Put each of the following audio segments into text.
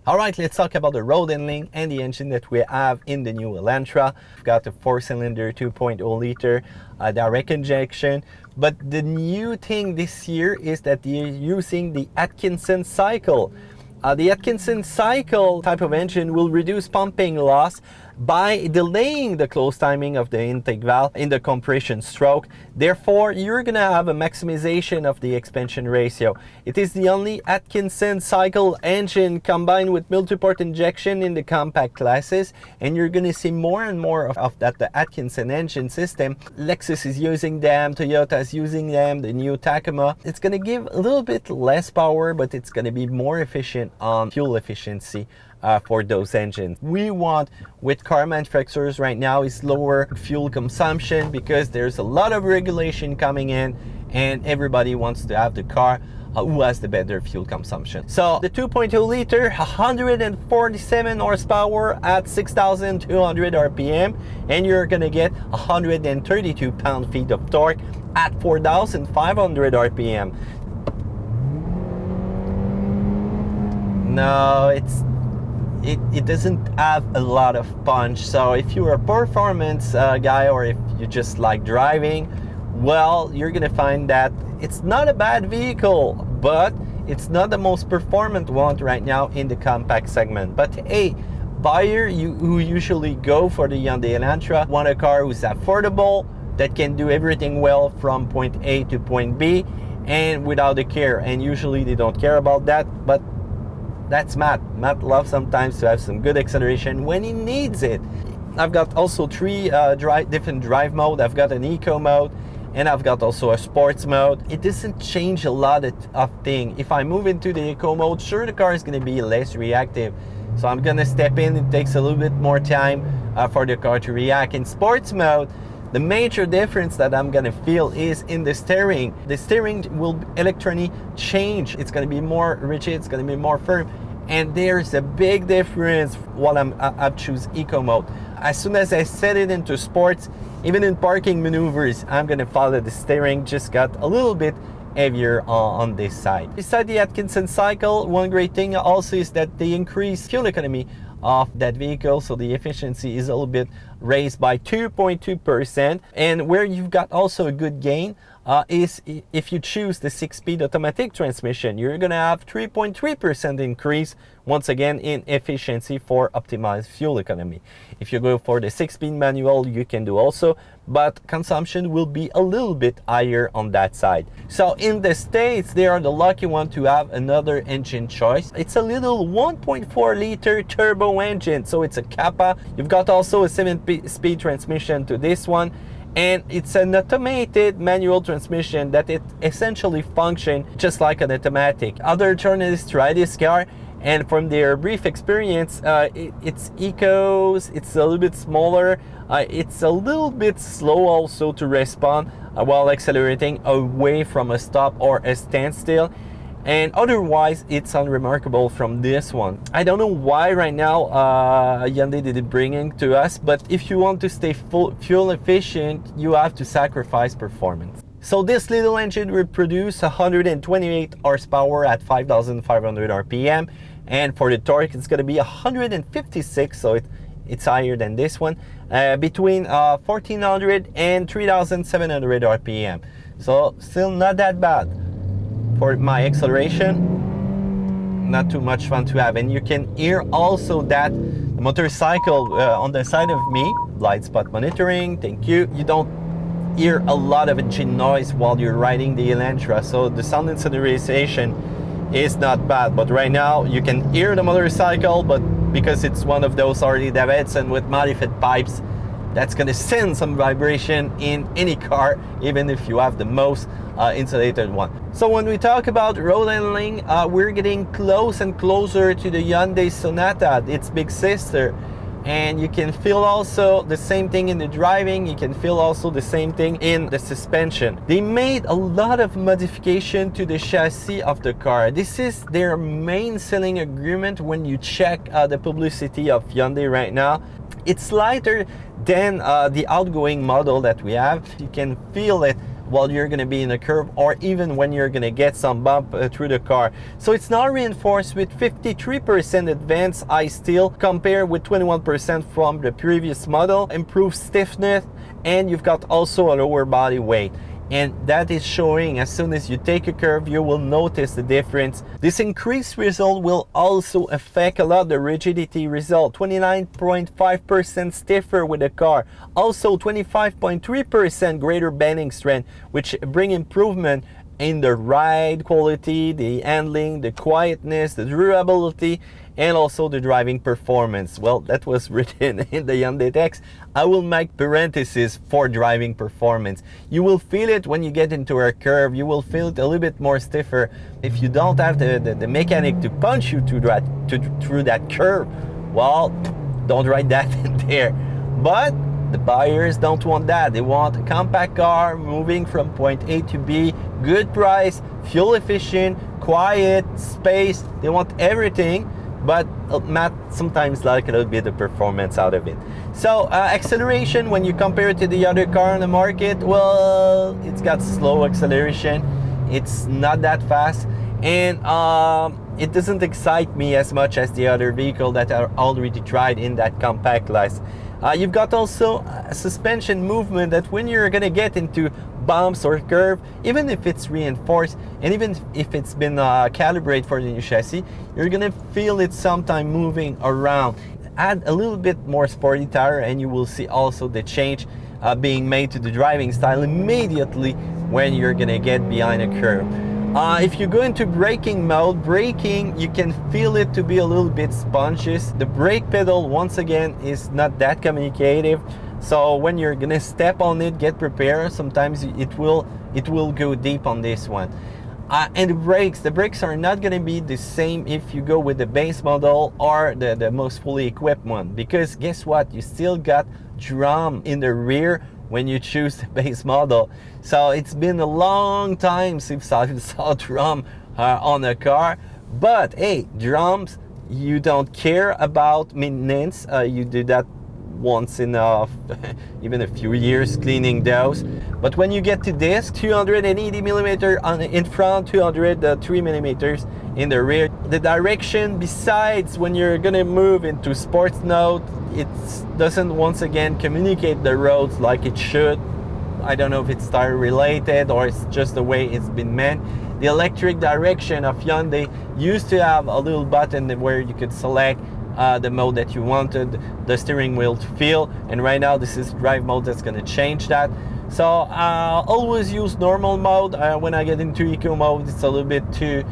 Alright, let's talk about the road handling and the engine that we have in the new Elantra. We've got a 4-cylinder 2.0 liter direct injection, but the new thing this year is that they're using the Atkinson cycle. The Atkinson cycle type of engine will reduce pumping loss by delaying the close timing of the intake valve in the compression stroke. Therefore, you're going to have a maximization of the expansion ratio. It is the only Atkinson cycle engine combined with multi-port injection in the compact classes, and you're going to see more and more of that, the Atkinson engine system. Lexus is using them, Toyota is using them, the new Tacoma. It's going to give a little bit less power, but it's going to be more efficient on fuel efficiency for those engines. We want, with car manufacturers right now, is lower fuel consumption because there's a lot of regulation coming in and everybody wants to have the car who has the better fuel consumption. So the 2.2 liter, 147 horsepower at 6,200 RPM, and you're gonna get 132 pound-feet of torque at 4,500 RPM. No, it doesn't have a lot of punch. So if you're a performance guy, or if you just like driving, well, you're gonna find that it's not a bad vehicle, but it's not the most performant one right now in the compact segment. But hey, buyer who usually go for the Hyundai Elantra want a car who's affordable, that can do everything well from point A to point B and without a care. And usually they don't care about that, but that's Matt. Matt loves sometimes to have some good acceleration when he needs it. I've got also three different drive mode. I've got an eco mode, and I've got also a sports mode. It doesn't change a lot of things. If I move into the eco mode, sure, the car is going to be less reactive. So I'm going to step in. It takes a little bit more time for the car to react. In sports mode, the major difference that I'm gonna feel is in the steering. The steering will electronically change. It's gonna be more rigid, it's gonna be more firm. And there's a big difference while I choose eco mode. As soon as I set it into sports, even in parking maneuvers, I'm gonna follow the steering, just got a little bit heavier on this side. Beside the Atkinson cycle, one great thing also is that they increase fuel economy of that vehicle, so the efficiency is a little bit raised by 2.2%. And where you've got also a good gain is if you choose the 6-speed automatic transmission, you're gonna have 3.3% increase once again in efficiency for optimized fuel economy. If you go for the 6-speed manual, you can do also, but consumption will be a little bit higher on that side. So in the States, they are the lucky one to have another engine choice. It's a little 1.4 liter turbo engine, so it's a Kappa. You've got also a 7-speed transmission to this one, and it's an automated manual transmission that it essentially functions just like an automatic. Other journalists try this car, and from their brief experience, it's ecos, it's a little bit smaller, it's a little bit slow also to respond while accelerating away from a stop or a standstill. And otherwise, it's unremarkable from this one. I don't know why right now Hyundai did it bringing to us, but if you want to stay fuel efficient, you have to sacrifice performance. So this little engine will produce 128 horsepower at 5,500 RPM, and for the torque, it's going to be 156, so it's higher than this one, between 1,400 and 3,700 RPM. So still not that bad. For my acceleration, not too much fun to have. And you can hear also that the motorcycle on the side of me, blind spot monitoring, thank you. You don't hear a lot of engine noise while you're riding the Elantra, so the sound insonorization is not bad. But right now you can hear the motorcycle, but because it's one of those Harley Davidson with modified pipes, that's gonna send some vibration in any car, even if you have the most insulated one. So when we talk about road handling, we're getting close and closer to the Hyundai Sonata, its big sister. And you can feel also the same thing in the driving, you can feel also the same thing in the suspension. They made a lot of modification to the chassis of the car. This is their main selling agreement when you check the publicity of Hyundai right now. It's lighter than the outgoing model that we have. You can feel it while you're going to be in a curve, or even when you're going to get some bump through the car. So it's now reinforced with 53% advanced eye steel compared with 21% from the previous model, improved stiffness, and you've got also a lower body weight. And that is showing as soon as you take a curve, you will notice the difference. This increased result will also affect a lot the rigidity result. 29.5% stiffer with the car. Also 25.3% greater bending strength, which bring improvement in the ride quality, the handling, the quietness, the durability, and also the driving performance. Well, that was written in the Hyundai text. I will make parentheses for driving performance. You will feel it when you get into a curve. You will feel it a little bit more stiffer. If you don't have the mechanic to punch you through that curve, well, don't write that in there. But the buyers don't want that. They want a compact car moving from point A to B, good price, fuel efficient, quiet, space. They want everything, but Matt sometimes like a little bit of performance out of it. So acceleration, when you compare it to the other car on the market, well, it's got slow acceleration. It's not that fast, and it doesn't excite me as much as the other vehicle that are already tried in that compact class. You've got also a suspension movement that when you're gonna get into bumps or curve, even if it's reinforced and even if it's been calibrated for the new chassis, you're gonna feel it sometime moving around. Add a little bit more sporty tire and you will see also the change being made to the driving style immediately when you're gonna get behind a curve. If you go into braking mode, braking, you can feel it to be a little bit spongious. The brake pedal, once again, is not that communicative. So when you're gonna step on it, get prepared. Sometimes it will go deep on this one. And the brakes are not gonna be the same if you go with the base model or the most fully equipped one. Because guess what? You still got drum in the rear when you choose the base model. So it's been a long time since I saw drum on a car. But hey, drums, you don't care about maintenance. You do that once in even a few years cleaning those. But when you get to this, 280 millimeter in front, 203 millimeters in the rear. The direction, besides when you're gonna move into sports mode, it doesn't once again communicate the roads like it should. I don't know if it's tire related or it's just the way it's been meant. The electric direction of Hyundai used to have a little button where you could select the mode that you wanted the steering wheel to feel, and right now this is drive mode that's going to change that. So always use normal mode. When I get into eco mode, it's a little bit too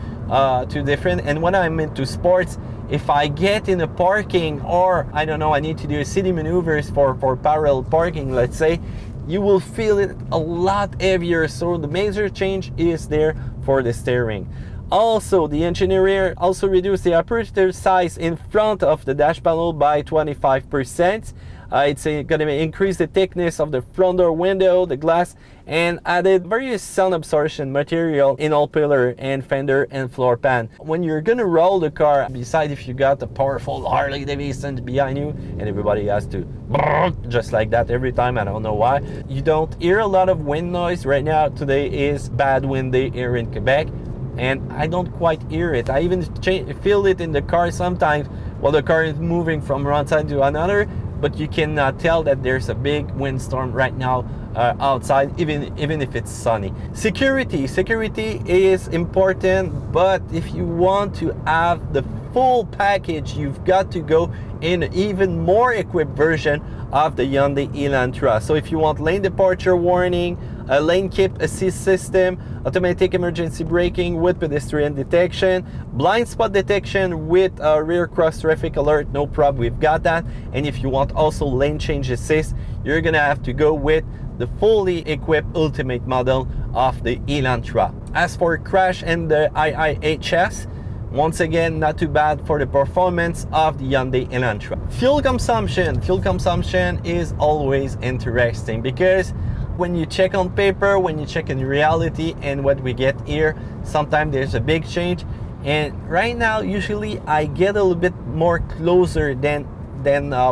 different, and when I'm into sports, if I get in a parking, or I don't know, I need to do a city maneuvers for parallel parking, let's say, you will feel it a lot heavier. So the major change is there for the steering. Also, the engineer also reduced the aperture size in front of the dash panel by 25%. It's going to increase the thickness of the front door window, the glass, and added various sound absorption material in all pillar and fender and floor pan. When you're going to roll the car, besides if you got a powerful Harley Davidson behind you, and everybody has to just like that every time, I don't know why, you don't hear a lot of wind noise. Right now, today is bad windy here in Quebec, and I don't quite hear it. I even feel it in the car sometimes while the car is moving from one side to another, but you cannot tell that there's a big windstorm right now outside, even if it's sunny. Security is important, but if you want to have the full package, you've got to go in an even more equipped version of the Hyundai Elantra. So if you want lane departure warning, a lane keep assist system, automatic emergency braking with pedestrian detection, blind spot detection with rear cross traffic alert, no problem, we've got that. And if you want also lane change assist, you're gonna have to go with the fully equipped ultimate model of the Elantra. As for crash and the IIHS, once again, not too bad for the performance of the Hyundai Elantra. Fuel consumption is always interesting, because when you check on paper, when you check in reality, and what we get here, sometimes there's a big change. And right now, usually I get a little bit more closer than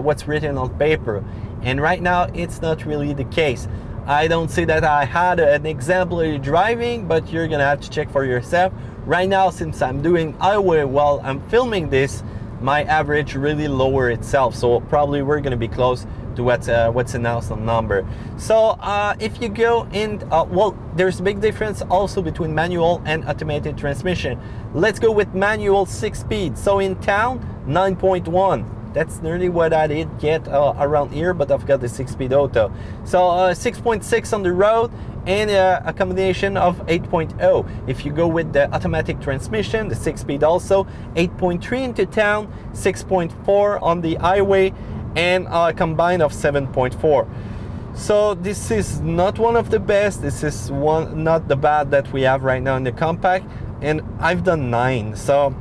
what's written on paper. And right now, it's not really the case. I don't say that I had an exemplary driving, but you're gonna have to check for yourself. Right now, since I'm doing highway while I'm filming this, my average really lower itself, so probably we're gonna be close to what's announced on number. So if you go in, well, there's a big difference also between manual and automated transmission. Let's go with manual 6-speed. So in town, 9.1. That's nearly what I did get around here, but I've got the 6-speed auto. So 6.6 on the road, and a combination of 8.0. If you go with the automatic transmission, the 6-speed also, 8.3 into town, 6.4 on the highway, and a combine of 7.4. So this is not one of the best. This is not the bad that we have right now in the compact, and I've done 9. So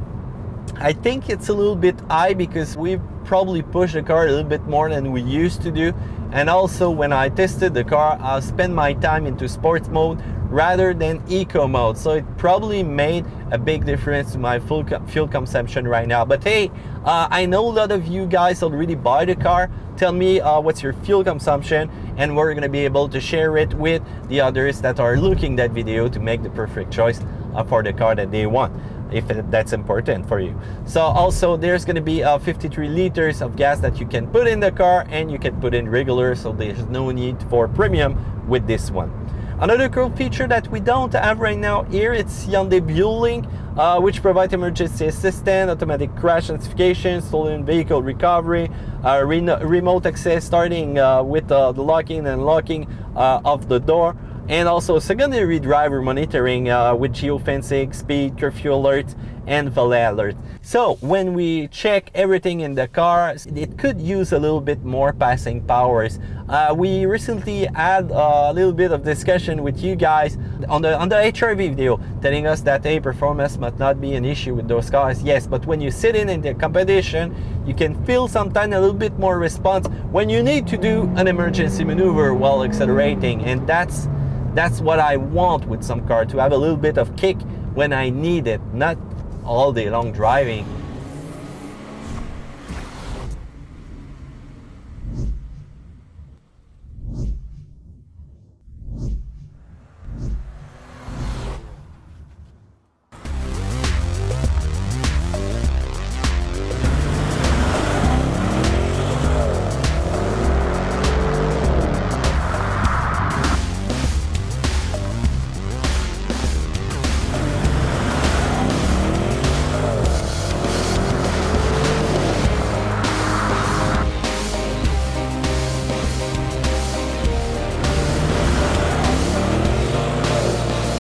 I think it's a little bit high because we probably pushed the car a little bit more than we used to do. And also when I tested the car, I spent my time into sports mode rather than eco mode. So it probably made a big difference to my fuel consumption right now. But hey, I know a lot of you guys already buy the car. Tell me what's your fuel consumption, and we're gonna be able to share it with the others that are looking that video to make the perfect choice for the car that they want, if that's important for you. So also there's going to be 53 liters of gas that you can put in the car, and you can put in regular, so there's no need for premium with this one. Another cool feature that we don't have right now here, it's Hyundai Building, which provides emergency assistance, automatic crash notification, stolen vehicle recovery, remote access starting with the locking and unlocking of the door, and also secondary driver monitoring with geofencing, speed, curfew alerts, and valet alert. So when we check everything in the car, it could use a little bit more passing powers. We recently had a little bit of discussion with you guys on the HRV video, telling us that performance must not be an issue with those cars. Yes, but when you sit in the competition, you can feel sometimes a little bit more response when you need to do an emergency maneuver while accelerating, and that's what I want with some car, to have a little bit of kick when I need it, not all day long driving